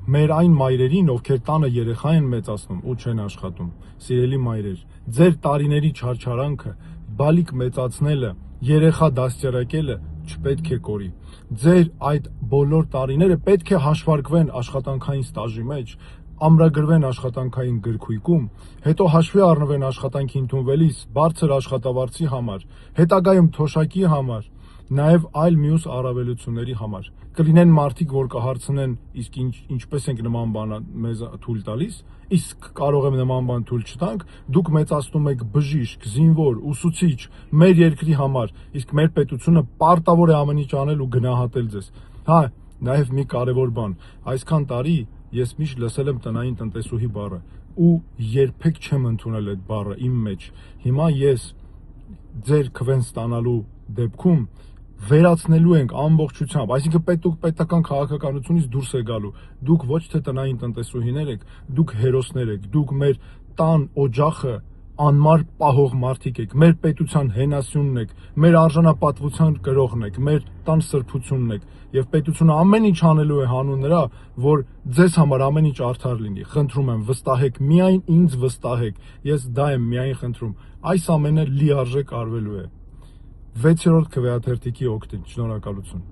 մեր այն մայրերին, ովքեր տանը երեխա են մեծացնում ու չեն աշխատում, սիրելի մայրեր, ձեր տարիների չարչարանքը, բալիկ մեծացնելը, երեխա դաստիարակելը չպետք է կորի։ Ձեր այդ բոլոր տարիները պետք է հաշվարկվեն աշխատանքային ստաժի մեջ, ամրագրվեն աշխատանքային գրքույկում, հետո հաշվի առնվեն աշխատանքի ընդունվելիս բարձր աշխատավարձի համար, հետագայում թոշակի համար, նաև այլ մյուս առավելությունների համար։ Կլինեն մարդիկ, որ կհարցնեն, իսկ ինչպես ենք նման բան մեզ թույլ տալիս, իսկ կարող եմ նման բան թույլ չտանք, դուք մեծացնում եք բժիշկ, զինվոր, ուսուցիչ, մեր երկրի համար, իսկ մեր պետությունը պարտավոր է ամեն ինչ անել ու գնահատել ձեզ։ Հա, նաև մի կարևոր բան, այսքան տարի ես միշտ լսել եմ տնային տնտեսուհի բառը ու երբեք չեմ ընդունել այդ բառը իմ մեջ։ Հիմա ես ձեր քվեն ստանալու դեպքում վերացնելու ենք ամբողջությամբ, այսինքն պետական քաղաքականությունից դուրս է գալու։ Դուք ոչ թե տնային տնտեսուհիներ եք, դուք հերոսներ եք, դուք մեր տան օջախը անմար պահող մարդիկ եք, մեր պետության հենասյունն եք, մեր արժանապատվության կրողն եք, մեր տան սրբությունն եք, եւ պետությունը ամեն ինչ անելու է հանուն նրա, որ ձեզ համար ամեն ինչ արդար լինի։ Խնդրում եմ, վստահեք, միայն ինձ վստահեք, ես դա եմ միայն խնդրում, այս ամենը լիարժեք արվելու է։ 6-րդ քվեաթերթիկի օգտին, շնորհակալություն։